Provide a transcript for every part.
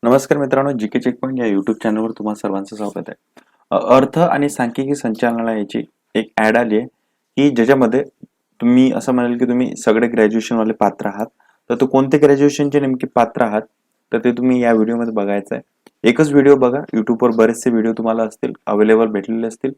नमस्कार मित्रांनो, GK checkpoint या यूट्यूब चॅनलवर तुम्हा सर्वांचं स्वागत आहे. अर्थ आणि सांख्यिकी संचालनालयाची एक ॲड आली आहे की ज्याच्यामध्ये तुम्ही असं म्हणाल की तुम्ही सगळे ग्रॅज्युएशनवाले पात्र आहात. तर तो कोणते ग्रॅज्युएशनचे नेमके पात्र आहात तर ते तुम्ही या व्हिडिओमध्ये बघायचं आहे. एकच व्हिडिओ बघा, यूट्यूबवर बरेचसे व्हिडिओ तुम्हाला असतील अवेलेबल भेटलेले असतील.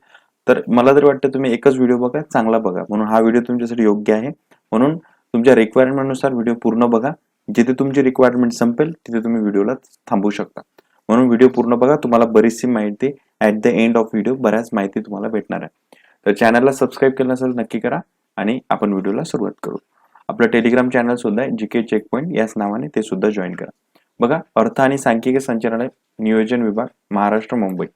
तर मला तरी वाटतं तुम्ही एकच व्हिडिओ बघा, चांगला बघा, म्हणून हा व्हिडिओ तुमच्यासाठी योग्य आहे. म्हणून तुमच्या रिक्वायरमेंटनुसार व्हिडिओ पूर्ण बघा. जिथे तुमची रिक्वायरमेंट संपेल तिथे तुम्ही व्हिडिओला थांबवू शकता. म्हणून व्हिडिओ पूर्ण बघा, तुम्हाला बरीचशी माहिती at the end of video बऱ्याच माहिती तुम्हाला भेटणार आहे. तर चॅनलला सबस्क्राईब केलं नसेल नक्की करा आणि आपण व्हिडिओला सुरुवात करू. आपलं टेलिग्राम चॅनल सुद्धा आहे जीके चेकपॉइंट याच नावाने, ते सुद्धा जॉईन करा. बघा, अर्थ आणि सांख्यिकी संचालनालय नियोजन विभाग महाराष्ट्र मुंबई.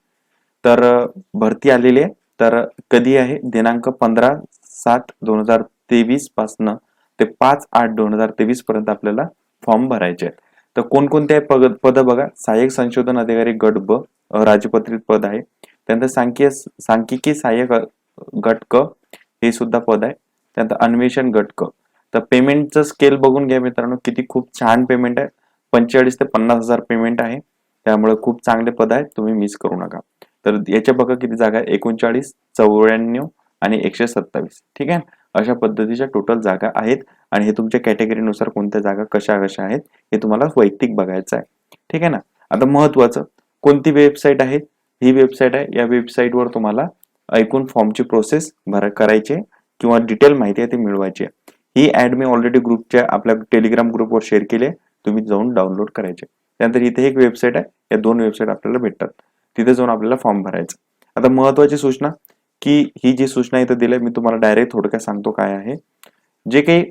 तर भरती आलेली आहे. तर कधी आहे? दिनांक 15/7/2023 पासनं ते 5/8/2023 पर्यंत आपल्याला फॉर्म भरायचे आहेत. तर कोणकोणते पद बघा, सहाय्यक संशोधन अधिकारी गट ब राजपत्रित पद आहे. त्यानंतर सांख्यिकी सहाय्यक गट क हे सुद्धा पद आहे. त्यानंतर अन्वेषण गट क. तर पेमेंटचं स्केल बघून घ्या मित्रांनो, किती खूप छान पेमेंट आहे. 45 ते 50,000 पेमेंट आहे. त्यामुळे खूप चांगले पद आहेत, तुम्ही मिस करू नका. तर याच्या बघा किती जागा आहे, 39, 94 आणि 127. ठीक आहे, अशा पद्धतीच्या टोटल जागा आहेत. आणि हे तुमच्या कॅटेगरीनुसार कोणत्या जागा कशा कशा आहेत हे तुम्हाला वैयक्तिक बघायचं आहे. ठीक आहे ना. आता महत्वाचं, कोणती वेबसाईट आहे? ही वेबसाईट आहे. या वेबसाईटवर तुम्हाला ऐकून फॉर्मची प्रोसेस करायची आहे किंवा डिटेल माहिती आहे ती मिळवायची आहे. ही ऍड मी ऑलरेडी ग्रुपच्या आपल्या टेलिग्राम ग्रुपवर शेअर केली आहे, तुम्ही जाऊन डाउनलोड करायचे. त्यानंतर इथे एक वेबसाईट आहे, या दोन वेबसाईट आपल्याला भेटतात, तिथे जाऊन आपल्याला फॉर्म भरायचा. आता महत्वाची सूचना, की ही जी सूचना इथं दिली मी तुम्हाला डायरेक्ट थोडक्यात सांगतो काय आहे. जे काही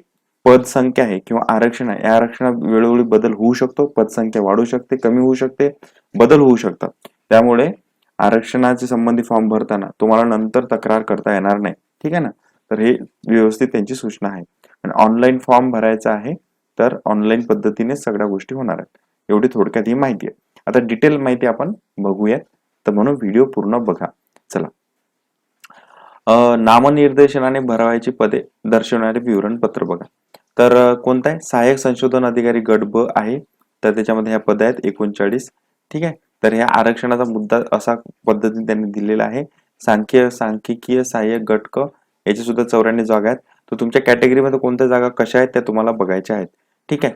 पदसंख्या आहे किंवा आरक्षण आहे, या आरक्षणात वेळोवेळी बदल होऊ शकतो. पदसंख्या वाढू शकते, कमी होऊ शकते, बदल होऊ शकतात. त्यामुळे आरक्षणाचे संबंधी फॉर्म भरताना तुम्हाला नंतर तक्रार करता येणार नाही. ठीक आहे ना. तर हे व्यवस्थित त्यांची सूचना आहे. आणि ऑनलाईन फॉर्म भरायचा आहे, तर ऑनलाईन पद्धतीने सगळ्या गोष्टी होणार आहेत. एवढी थोडक्यात ही माहिती आहे. आता डिटेल माहिती आपण बघूयात, तर म्हणून व्हिडिओ पूर्ण बघा. चला. नामनिर्देशनाने भरावायची पदे दर्शवणारे विवरणपत्र बघा. तर कोणता आहे? सहाय्यक संशोधन अधिकारी गट ब आहे. तर त्याच्यामध्ये ह्या पद आहेत 39. ठीक आहे. तर ह्या आरक्षणाचा मुद्दा असा पद्धतीने त्यांनी दिलेला आहे. सांख्यिकीय सहाय्यक गट क याची सुद्धा 94 जागा आहेत. तर तुमच्या कॅटेगरीमध्ये कोणत्या जागा कशा आहेत त्या तुम्हाला बघायच्या आहेत. ठीक आहे.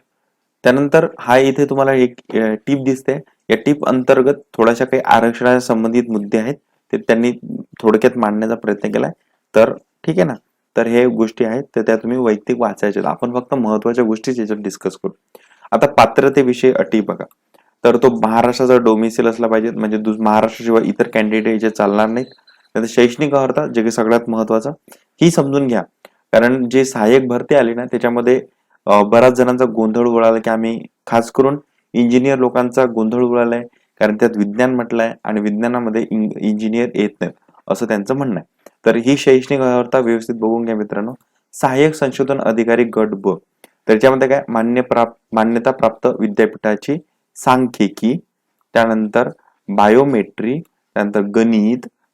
त्यानंतर हा इथे तुम्हाला एक टीप दिसते. या टीप अंतर्गत थोड्याशा काही आरक्षणाच्या संबंधित मुद्दे आहेत, ते त्यांनी थोडक्यात मांडण्याचा प्रयत्न केलाय. तर ठीक आहे ना. तर हे गोष्टी आहेत, तर त्या तुम्ही वैयक्तिक वाचायच्या. आपण फक्त महत्वाच्या गोष्टी याच्यात डिस्कस करू. आता पात्रतेविषयी अटी बघा. तर तो महाराष्ट्राचा डोमिसिल असला पाहिजे, म्हणजे महाराष्ट्राशिवाय इतर कॅन्डिडेट जे चालणार नाहीत. त्यानंतर शैक्षणिक अर्हता, जे की सगळ्यात महत्वाचं, ही समजून घ्या. कारण जे सहाय्यक भरती आली ना, त्याच्यामध्ये बऱ्याच जणांचा गोंधळ उडाला, की आम्ही खास करून इंजिनियर लोकांचा गोंधळ उडालाय. कारण त्यात विज्ञान म्हटलंय आणि विज्ञानामध्ये इंजिनियर येत नाहीत असं त्यांचं म्हणणं आहे. तर ही शैक्षणिक अर्हता व्यवस्थित बघून घ्या मित्रांनो. सहाय्यक संशोधन अधिकारी गट ब, त्याच्यामध्ये काय, मान्यता प्राप्त विद्यापीठाची सांख्यिकी, त्यानंतर बायोमेट्री, त्यानंतर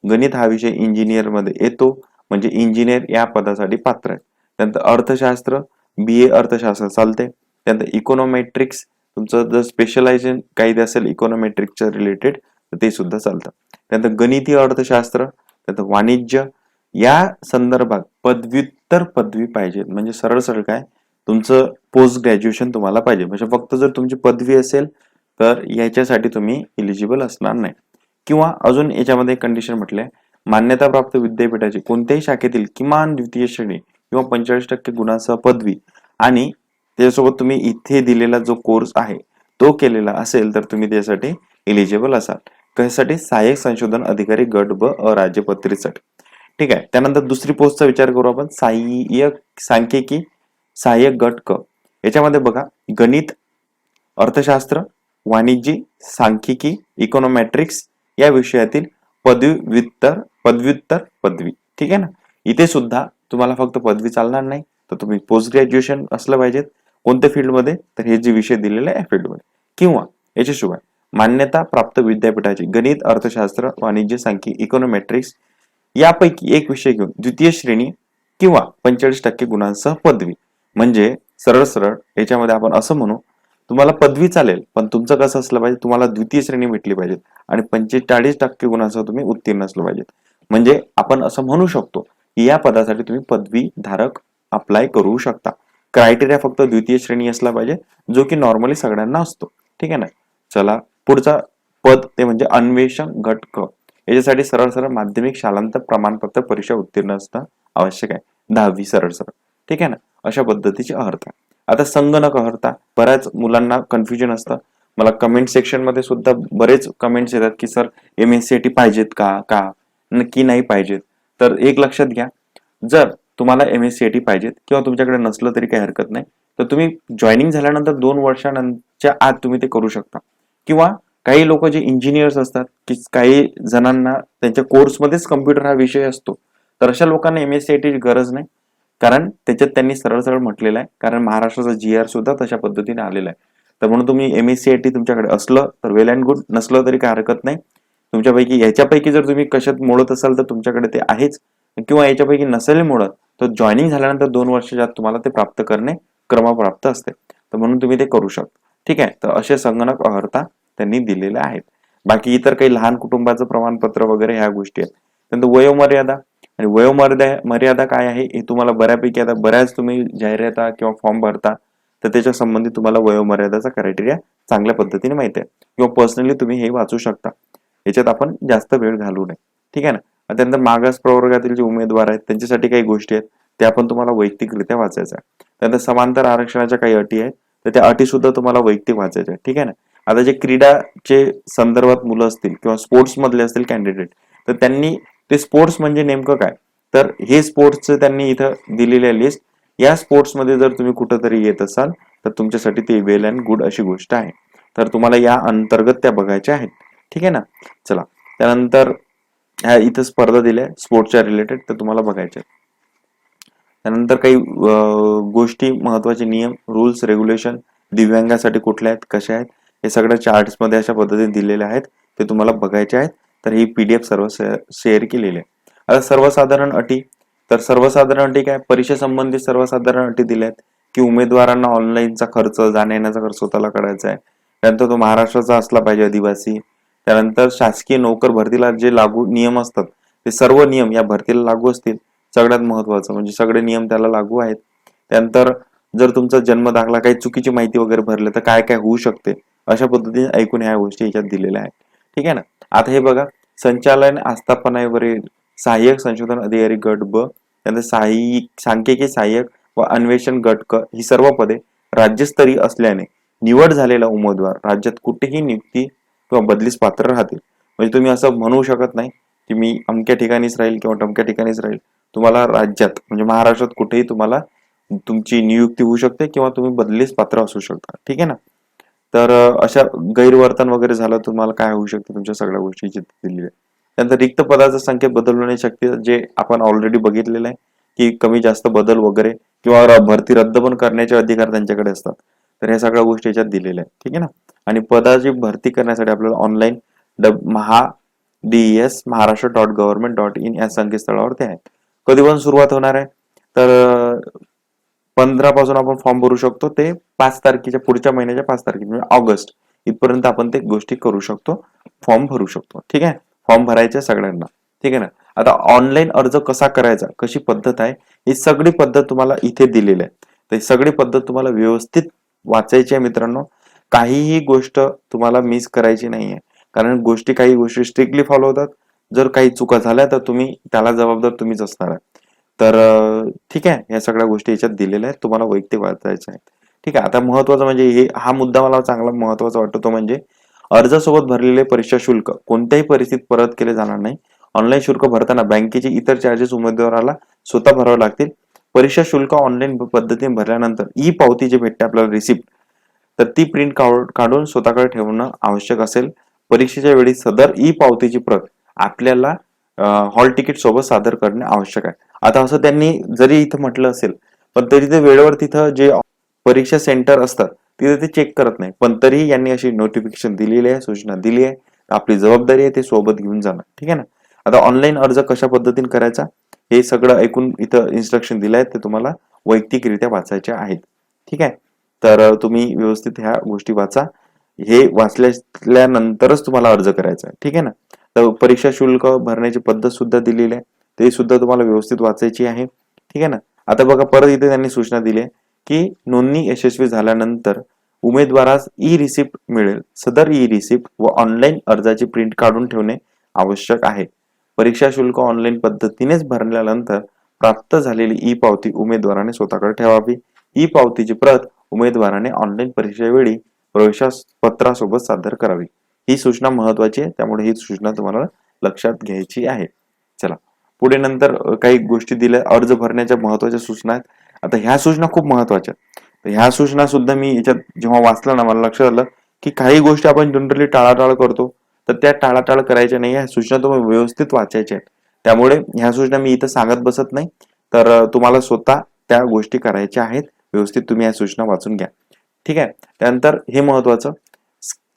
गणित हा विषय इंजिनियर मध्ये येतो, म्हणजे इंजिनियर या पदासाठी पात्र आहे. त्यानंतर अर्थशास्त्र, BA अर्थशास्त्र चालते. त्यानंतर इकॉनॉमेट्रिक्स, तुमचं जर स्पेशलायझेशन काही असेल इकॉनॉमेट्रिक्सच्या रिलेटेड तर ते सुद्धा चालतं. त्यानंतर गणितीय अर्थशास्त्र, त्यानंतर वाणिज्य या संदर्भात पदव्युत्तर पदवी पाहिजे. म्हणजे सरळ सरळ काय, तुमचं पोस्ट ग्रॅज्युएशन तुम्हाला पाहिजे. म्हणजे फक्त जर तुमची पदवी असेल तर याच्यासाठी तुम्ही इलिजिबल असणार नाही. किंवा अजून याच्यामध्ये कंडिशन म्हटलंय, मान्यता प्राप्त विद्यापीठाची कोणत्याही शाखेतील किमान द्वितीय श्रेणी किंवा 45% गुणांसह पदवी आणि त्याच्यासोबत तुम्ही इथे दिलेला जो कोर्स आहे तो केलेला असेल तर तुम्ही त्यासाठी इलिजिबल असाल. कशासाठी? सहाय्यक संशोधन अधिकारी गट ब राज्यपत्रितसाठी. ठीक आहे. त्यानंतर दुसरी पोस्टचा विचार करू आपण, सांख्यिकी सहाय्यक गट क. याच्यामध्ये बघा, गणित, अर्थशास्त्र, वाणिज्य, सांख्यिकी, इकॉनॉमेट्रिक्स या विषयातील पदव्युत्तर पदवी. ठीक आहे ना. इथे सुद्धा तुम्हाला फक्त पदवी चालणार नाही, तर तुम्ही पोस्ट ग्रॅज्युएशन असलं पाहिजे. कोणत्या फील्डमध्ये? तर हे जे विषय दिलेले आहे फील्डमध्ये. किंवा याच्याशिवाय मान्यता प्राप्त विद्यापीठाची गणित, अर्थशास्त्र, वाणिज्य, सांख्यिकी, इकॉनॉमेट्रिक्स यापैकी एक विषय घेऊन द्वितीय श्रेणी किंवा 45% गुणांसह पदवी. म्हणजे सरळ सरळ याच्यामध्ये आपण असं म्हणू, तुम्हाला पदवी चालेल, पण तुमचं कसं असलं पाहिजे, तुम्हाला द्वितीय श्रेणी भेटली पाहिजे आणि 45% गुणांसह तुम्ही उत्तीर्ण असलं पाहिजे. म्हणजे आपण असं म्हणू शकतो की या पदासाठी तुम्ही पदवीधारक अप्लाय करू शकता. क्रायटेरिया फक्त द्वितीय श्रेणी असला पाहिजे, जो की नॉर्मली सगळ्यांना असतो. ठीक आहे ना. चला पुढचा पद ते म्हणजे अन्वेषण गट क. याच्यासाठी सरळ सरळ माध्यमिक शालांत प्रमाणपत्र परीक्षा उत्तीर्ण असणं आवश्यक आहे. 10वी सरळ सरळ. ठीक आहे ना. अशा पद्धतीची अर्हता. आता संगणक अर्हता, बऱ्याच मुलांना कन्फ्युजन असतं. मला कमेंट सेक्शन मध्ये सुद्धा बरेच कमेंट्स येतात की सर MSCIT पाहिजेत का नक्की नाही पाहिजेत. तर एक लक्षात घ्या, जर तुम्हाला MSCIT पाहिजेत किंवा तुमच्याकडे नसलं तरी काही हरकत नाही, तर तुम्ही जॉईनिंग झाल्यानंतर 2 वर्षांच्या आत तुम्ही ते करू शकता. किंवा काही लोक जे इंजिनियर्स असतात की काही जणांना त्यांच्या कोर्समध्येच कम्प्युटर हा विषय असतो, तर अशा लोकांना MSCIT ची गरज नाही. कारण त्याच्यात त्यांनी सरळ सरळ म्हटलेलं आहे, कारण महाराष्ट्राचा GR सुद्धा तशा पद्धतीने आलेला आहे. तर म्हणून तुम्ही MSCIT तुमच्याकडे असलं तर वेल अँड गुड, नसलं तरी काय हरकत नाही. तुमच्यापैकी याच्यापैकी जर तुम्ही कशात मोडत असाल तर तुमच्याकडे ते आहेच, किंवा याच्यापैकी नसेल मोडत तर जॉईनिंग झाल्यानंतर 2 वर्षाच्या आत तुम्हाला ते प्राप्त करणे क्रमप्राप्त असते. तर म्हणून तुम्ही ते करू शकता. ठीक आहे. तर असे संगणक अर्हता त्यांनी दिलेले आहेत. बाकी इतर काही लहान कुटुंबाचं प्रमाणपत्र वगैरे ह्या गोष्टी आहेत. त्यानंतर वयोमर्यादा, आणि वयोमर्यादा काय आहे हे तुम्हाला बऱ्यापैकी आता बऱ्याच तुम्ही जाहिराता किंवा फॉर्म भरता, तर त्याच्या संबंधित तुम्हाला वयोमर्यादाचा क्रायटेरिया चांगल्या पद्धतीने माहिती आहे, किंवा पर्सनली तुम्ही हे वाचू शकता. याच्यात आपण जास्त वेळ घालू नये. ठीक आहे ना. त्यानंतर मागास प्रवर्गातील जे उमेदवार आहेत त्यांच्यासाठी काही गोष्टी आहेत, त्या पण तुम्हाला वैयक्तिकरित्या वाचायच्या आहे. त्यानंतर समांतर आरक्षणाच्या काही अटी आहेत, तर त्या अटी सुद्धा तुम्हाला वैयक्तिक वाचायच्या आहेत. ठीक आहे ना. आता जे क्रीडाचे संदर्भात मुलं असतील किंवा स्पोर्ट्स मधले असतील कॅन्डिडेट, तर त्यांनी ते स्पोर्ट्स म्हणजे नेमकं काय, तर हे स्पोर्ट्सचं त्यांनी इथं दिलेली लिस्ट. या स्पोर्ट्स मध्ये जर तुम्ही कुठंतरी येत असाल तर तुमच्यासाठी ते वेल अँड गुड अशी गोष्ट आहे. तर तुम्हाला या अंतर्गत त्या बघायच्या आहेत. ठीक आहे ना. चला त्यानंतर ह्या इथं स्पर्धा दिल्या स्पोर्ट्सच्या रिलेटेड, तर तुम्हाला बघायच्या आहेत. त्यानंतर काही गोष्टी, महत्वाचे नियम, रूल्स रेग्युलेशन दिव्यांगासाठी कुठल्या आहेत, कशा आहेत, हे सगळ्या चार्ट्स मध्ये अशा पद्धतीने दिलेले आहेत. ते तुम्हाला बघायचे आहेत. तर ही PDF सर्व शेअर केलेली आहे. आता सर्वसाधारण अटी, तर सर्वसाधारण अटी काय, परीक्षे संबंधित सर्वसाधारण अटी दिल्या आहेत की उमेदवारांना ऑनलाईनचा खर्च, जाण्या येण्याचा खर्च स्वतःला करायचा आहे. त्यानंतर तो महाराष्ट्राचा असला पाहिजे, आदिवासी. त्यानंतर शासकीय नोकर भरतीला जे लागू नियम असतात ते सर्व नियम या भरतीला लागू असतील. सगळ्यात महत्वाचं म्हणजे सगळे नियम त्याला लागू आहेत. त्यानंतर जर तुमचा जन्म दाखला काही चुकीची माहिती वगैरे भरले तर काय काय होऊ शकते, अशा पद्धतीने ऐकून ह्या गोष्टी याच्यात दिलेल्या आहेत. ठीक आहे ना. आता हे बघा, संचालन आस्थापनावरील सहाय्यक संशोधन अधिकारी गट ब, त्यानंतर सांख्यिकी सहाय्यक व अन्वेषण गट क ही सर्व पदे राज्यस्तरीय असल्याने निवड झालेला उमेदवार राज्यात कुठेही नियुक्ती किंवा बदलीस पात्र राहतील. म्हणजे तुम्ही असं म्हणू शकत नाही की मी अमक्या ठिकाणीच राहील किंवा टमक्या ठिकाणीच राहील. तुम्हाला राज्यात म्हणजे महाराष्ट्रात कुठेही तुम्हाला तुमची नियुक्ती होऊ शकते किंवा तुम्ही बदलीस पात्र असू शकता. ठीक आहे ना. तर अशा गैरवर्तन वगैरे झालं तुम्हाला काय होऊ शकते, तुमच्या सगळ्या गोष्टी दिलेल्या आहे. त्यानंतर रिक्त पदाचा संख्या बदलण्याची शक्ती, जे आपण ऑलरेडी बघितलेलं आहे की कमी जास्त बदल वगैरे किंवा भरती रद्द पण करण्याचे अधिकार त्यांच्याकडे असतात. तर ह्या सगळ्या गोष्टी याच्यात दिलेल्या आहेत. ठीक आहे ना. आणि पदाची भरती करण्यासाठी आपल्याला ऑनलाईन DES महाराष्ट्र.gov.in या संकेतस्थळावरती आहे. कधी पण सुरुवात होणार आहे, तर 15 पासून आपण फॉर्म भरू शकतो ते 5 तारखेच्या पुढच्या महिन्याच्या 5 तारखे म्हणजे ऑगस्ट इथपर्यंत आपण ते गोष्टी करू शकतो, फॉर्म भरू शकतो. ठीक आहे. फॉर्म भरायचे सगळ्यांना. ठीक आहे ना. आता ऑनलाईन अर्ज कसा करायचा, कशी पद्धत आहे, ही सगळी पद्धत तुम्हाला इथे दिलेली आहे. तर ही सगळी पद्धत तुम्हाला व्यवस्थित वाचायची आहे मित्रांनो. काहीही गोष्ट तुम्हाला मिस करायची नाहीये, कारण काही गोष्टी स्ट्रिक्टली फॉलो होतात. जर काही चुका झाल्या तर त्याला जबाबदार तुम्हीच असणार आहे. तर ठीक आहे, या सगळ्या गोष्टी याच्यात दिलेल्या आहेत, तुम्हाला वैयक्तिक वाचायच्या आहेत. ठीक आहे. आता महत्वाचं म्हणजे हा मुद्दा मला चांगला महत्वाचा वाटतो, तो म्हणजे अर्जासोबत भरलेले परीक्षा शुल्क कोणत्याही परिस्थितीत परत केले जाणार नाही. ऑनलाईन शुल्क भरताना बँकेचे इतर चार्जेस उमेदवाराला स्वतः भरावे लागतील. परीक्षा शुल्क ऑनलाईन पद्धतीने भरल्यानंतर पावती जे भेटते आपल्याला रिसिप्ट, तर ती प्रिंट काढून स्वतःकडे ठेवणं आवश्यक असेल. परीक्षेच्या वेळी सदर पावतीची प्रत आपल्याला हॉल तिकीट सोबत सादर करणे आवश्यक आहे. आता असं त्यांनी जरी इथं म्हटलं असेल, पण तरी ते वेळेवर तिथं जे परीक्षा सेंटर असतात तिथे ते चेक करत नाही. पण तरीही यांनी अशी नोटिफिकेशन दिलेली आहे, सूचना दिली आहे. आपली जबाबदारी आहे ते सोबत घेऊन जाणं. ठीक आहे ना. आता ऑनलाईन अर्ज कशा पद्धतीने करायचा हे सगळं ऐकून इथं इन्स्ट्रक्शन दिले आहेत, ते तुम्हाला वैयक्तिकरित्या वाचायचे आहेत. ठीक आहे. तर तुम्ही व्यवस्थित ह्या गोष्टी वाचा. हे वाचल्यानंतरच तुम्हाला अर्ज करायचा आहे, ठीक आहे ना. तर परीक्षा शुल्क भरण्याची पद्धत सुद्धा दिलेली आहे, ते सुद्धा तुम्हाला व्यवस्थित वाचायची आहे, ठीक आहे ना. आता बघा परत इथे त्यांनी सूचना दिली आहे की नोंदणी यशस्वी झाल्यानंतर उमेदवारास ई रिसिप्ट मिळेल. सदर ई रिसिप्ट व ऑनलाईन अर्जाची प्रिंट काढून ठेवणे आवश्यक आहे. परीक्षा शुल्क ऑनलाईन पद्धतीनेच भरल्यानंतर प्राप्त झालेली ई पावती उमेदवाराने स्वतःकडे ठेवावी. ई पावतीची प्रत उमेदवाराने ऑनलाईन परीक्षेवेळी प्रवेशपत्रासोबत सादर करावी. ही सूचना महत्वाची आहे, त्यामुळे ही सूचना तुम्हाला लक्षात घ्यायची आहे. चला पुढे नंतर काही गोष्टी दिल्या अर्ज भरण्याच्या महत्वाच्या सूचना आहेत. आता ह्या सूचना खूप महत्वाच्या आहेत. तर ह्या सूचना सुद्धा मी याच्यात जेव्हा वाचलं ना मला लक्षात आलं की काही गोष्टी आपण जनरली टाळाटाळ करतो, तर त्या टाळाटाळ करायच्या नाही. ह्या सूचना तुम्ही व्यवस्थित वाचायच्या आहेत. त्यामुळे ह्या सूचना मी इथं सांगत बसत नाही, तर तुम्हाला स्वतः त्या गोष्टी करायच्या आहेत. व्यवस्थित तुम्ही या सूचना वाचून घ्या, ठीक आहे. त्यानंतर हे महत्वाचं,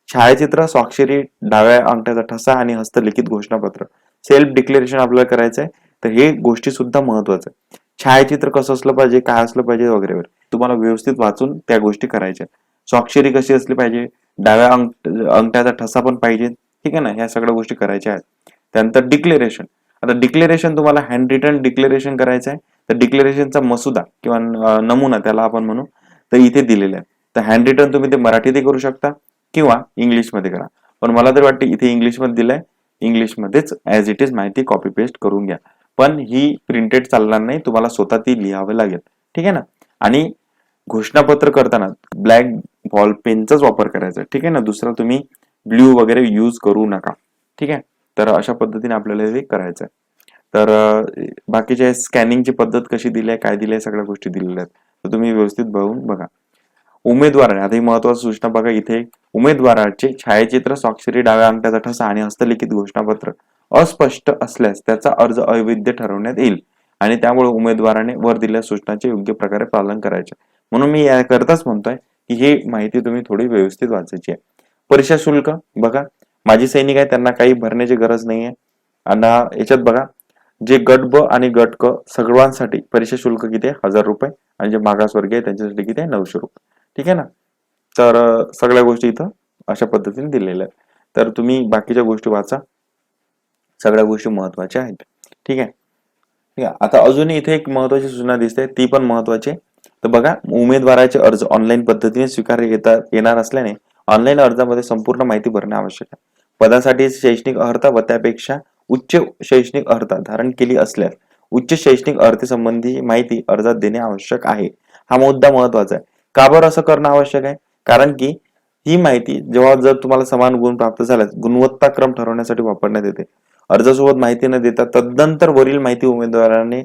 छायाचित्र, स्वाक्षरी, डाव्या अंगठ्याचा ठसा आणि हस्तलिखित घोषणापत्र, सेल्फ डिक्लेरेशन आपल्याला करायचं आहे. तर हे गोष्टी सुद्धा महत्वाचं आहे. छायाचित्र कसं असलं पाहिजे, काय असलं पाहिजे वगैरे वगैरे तुम्हाला व्यवस्थित वाचून त्या गोष्टी करायच्या. स्वाक्षरी कशी असली पाहिजे, डाव्या अंगठ्याचा ठसा पण पाहिजे, ठीक आहे ना. ह्या सगळ्या गोष्टी करायच्या आहेत. त्यानंतर डिक्लेरेशन. आता डिक्लेरेशन तुम्हाला हँड रिटन डिक्लेरेशन करायचं आहे. तर डिक्लेरेशनचा मसुदा किंवा नमुना त्याला आपण म्हणू, तर इथे दिलेला आहे. तर हँड रिटन तुम्ही ते मराठीतही करू शकता किंवा इंग्लिशमध्ये करा. पण मला तर वाटते इथे इंग्लिशमध्ये दिलंय, इंग्लिशमध्येच ऍज इट इज माहिती कॉपी पेस्ट करून घ्या. पण ही प्रिंटेड चालणार नाही, तुम्हाला स्वतः ती लिहावं लागेल, ठीक आहे ना. आणि घोषणापत्र करताना ब्लॅक बॉल पेनचाच वापर करायचा, ठीक आहे ना. दुसरा तुम्ही ब्ल्यू वगैरे यूज करू नका, ठीक आहे. तर अशा पद्धतीने आपल्याला हे करायचं आहे. तर बाकीचे स्कॅनिंगची पद्धत कशी दिली आहे, काय दिली आहे, सगळ्या गोष्टी दिलेल्या आहेत. तर तुम्ही व्यवस्थित बघून बघा. उमेदवाराने, आता ही महत्वाची सूचना बघा इथे, उमेदवाराचे छायाचित्र, स्वाक्षरी, डाव्या अंगठ्याचा ठसा आणि हस्तलिखित घोषणापत्र अस्पष्ट असल्यास त्याचा अर्ज अवैध ठरवण्यात येईल आणि त्यामुळे उमेदवाराने वर दिलेल्या सूचनांचे योग्य प्रकारे पालन करायचे. म्हणून मी याकरताच म्हणतोय की ही माहिती तुम्ही थोडी व्यवस्थित वाचायची आहे. परीक्षा शुल्क बघा, माजी सैनिक आहे त्यांना काही भरण्याची गरज नाहीये. आणि याच्यात बघा, जे गट ब आणि गट क सर्वांसाठी परीक्षा शुल्क किती आहे, 1000 रुपये. आणि जे मागासवर्गीय आहे त्यांच्यासाठी किती आहे, 900 रुपये, ठीक आहे ना. तर सगळ्या गोष्टी इथं अशा पद्धतीने दिलेल्या आहेत. तर तुम्ही बाकीच्या गोष्टी वाचा, सगळ्या गोष्टी महत्वाच्या आहेत, ठीक आहे. ठीक आहे. आता अजूनही इथे एक महत्वाची सूचना दिसते, ती पण महत्वाची आहे. तर बघा, उमेदवाराचे अर्ज ऑनलाईन पद्धतीने स्वीकारता येणार असल्याने ऑनलाईन अर्जामध्ये संपूर्ण माहिती भरणे आवश्यक आहे. पदासाठी शैक्षणिक अर्हता व त्यापेक्षा उच्च शैक्षणिक अर्हता धारण केली असल्यास उच्च शैक्षणिक अर्हतेसंबंधी माहिती अर्जात देणे आवश्यक आहे. हा मुद्दा महत्वाचा आहे. का बरं असं करणं आवश्यक आहे? कारण की ही माहिती जेव्हा जर तुम्हाला समान गुण प्राप्त झाल्यास गुणवत्ताक्रम ठरवण्यासाठी वापरण्यात येते. अर्जासोबत माहिती न देता तदनंतर वरील माहिती उमेदवाराने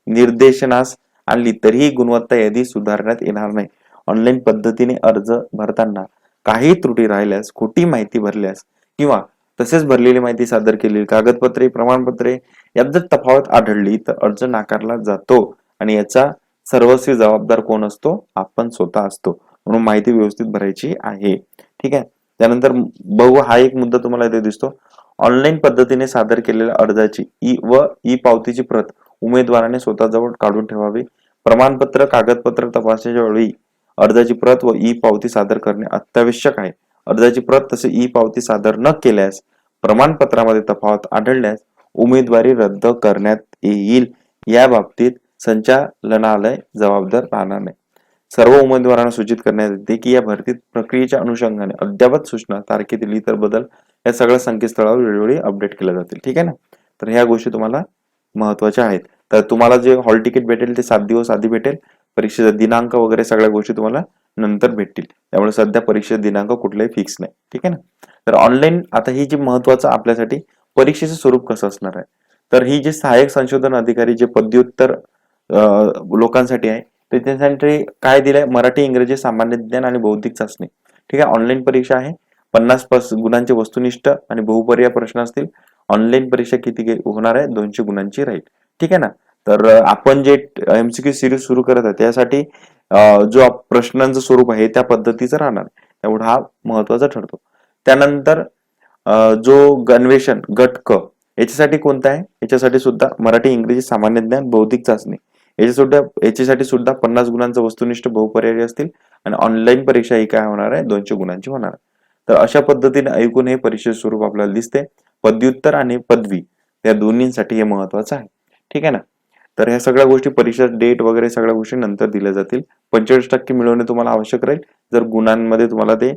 निर्देशनास आणली तरीही गुणवत्ता यादी सुधारण्यात येणार नाही. ऑनलाईन पद्धतीने अर्ज भरताना काही त्रुटी राहिल्यास, खोटी माहिती भरल्यास किंवा तसेच भरलेली माहिती सादर केलेली कागदपत्रे, प्रमाणपत्रे यात जर तफावत आढळली तर अर्ज नाकारला जातो आणि याचा सर्वस्वी जबाबदार कोण असतो? आपण स्वतः असतो. म्हणून माहिती व्यवस्थित भरायची आहे, ठीक आहे. त्यानंतर बघू, हा एक मुद्दा तुम्हाला इथे दिसतो. ऑनलाईन पद्धतीने सादर केलेल्या अर्जाची ई पावतीची प्रत उमेदवाराने स्वतःजवळ काढून ठेवावी. प्रमाणपत्र, कागदपत्र तपासण्याच्या वेळी अर्जाची प्रत व ई पावती सादर करणे अत्यावश्यक आहे. अर्जाची प्रत तसे ई पावती सादर न केल्यास, प्रमाणपत्रामध्ये तफावत आढळल्यास उमेदवारी रद्द करण्यात येईल. या बाबतीत संचालनालय जबाबदार राहणार नाही. सर्व उमेदवारांना सूचित करण्यात येते की या भरती प्रक्रियेच्या अनुषंगाने अद्ययावत सूचना, तारखेतील इतर बदल या सगळ्या संकेतस्थळावर वेळोवेळी अपडेट केल्या जातील, ठीक आहे ना. तर ह्या गोष्टी तुम्हाला महत्वाच्या आहेत. तर तुम्हाला जे हॉल तिकीट भेटेल ते 7 दिवस आधी भेटेल. परीक्षेचा दिनांक वगैरे सगळ्या गोष्टी तुम्हाला नंतर भेटतील. त्यामुळे सध्या परीक्षेचा दिनांक कुठलाही फिक्स नाही, ठीक आहे ना. तर ऑनलाईन आता ही जी महत्वाचं आपल्यासाठी परीक्षेचं स्वरूप कसं असणार आहे, तर ही जे सहाय्यक संशोधन अधिकारी जे पदव्युत्तर लोकांसाठी आहे, तर त्यांच्यासाठी काय दिलंय, मराठी, इंग्रजी, सामान्य ज्ञान आणि बौद्धिक चाचणी, ठीक आहे. ऑनलाईन परीक्षा आहे. 50 गुणांचे वस्तुनिष्ठ आणि बहुपर्याय प्रश्न असतील. ऑनलाईन परीक्षा किती होणार आहे, 200 गुणांची राहील, ठीक आहे ना. तर आपण जे MCQ सिरीज सुरू करत आहे त्यासाठी जो प्रश्नांचं स्वरूप आहे त्या पद्धतीचं राहणार, त्यामुळे हा महत्वाचा ठरतो. त्यानंतर जो गणवेशन गट क याच्यासाठी कोणता आहे, याच्यासाठी सुद्धा मराठी, इंग्रजी, सामान्य ज्ञान, बौद्धिक चाचणी याच्यासाठी सुद्धा 50 गुणांचं वस्तुनिष्ठ बहुपर्यायी असतील आणि ऑनलाईन परीक्षा ही काय होणार आहे 200 गुणांची होणार आहे. तर अशा पद्धतीने ऐकून हे परीक्षेचे स्वरूप आपल्याला दिसते. पदव्युत्तर आणि पदवी या दोन्हींसाठी हे महत्वाचं आहे. ठीक आहे ना. तर ह्या सगळ्या गोष्टी परीक्षा डेट वगैरे सगळ्या गोष्टी नंतर दिल्या जातील. 45% मिळवणे तुम्हाला आवश्यक राहील जर गुणांमध्ये तुम्हाला ते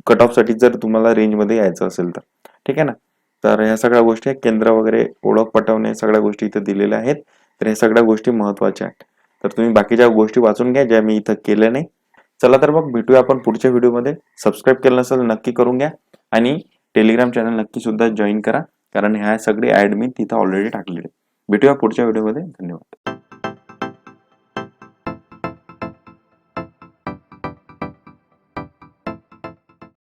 कट ऑफ साठी जर तुम्हाला रेंजमध्ये यायचं असेल तर. ठीक आहे ना. तर ह्या सगळ्या गोष्टी केंद्र वगैरे ओळख पटवणे सगळ्या गोष्टी इथे दिलेल्या आहेत. तर ह्या सगळ्या गोष्टी महत्वाच्या आहेत. तर तुम्ही बाकीच्या गोष्टी वाचून घ्या ज्या मी इथं केल्या नाही. चला तर मग भेटूया आपण पुढच्या व्हिडिओमध्ये. सबस्क्राईब केलं नसेल नक्की करून घ्या आणि टेलिग्राम चॅनल नक्की सुद्धा जॉईन करा कारण ह्या सगळे ऍड मी तिथं ऑलरेडी टाकलेले. भेटूया पुढच्या व्हिडिओमध्ये. धन्यवाद.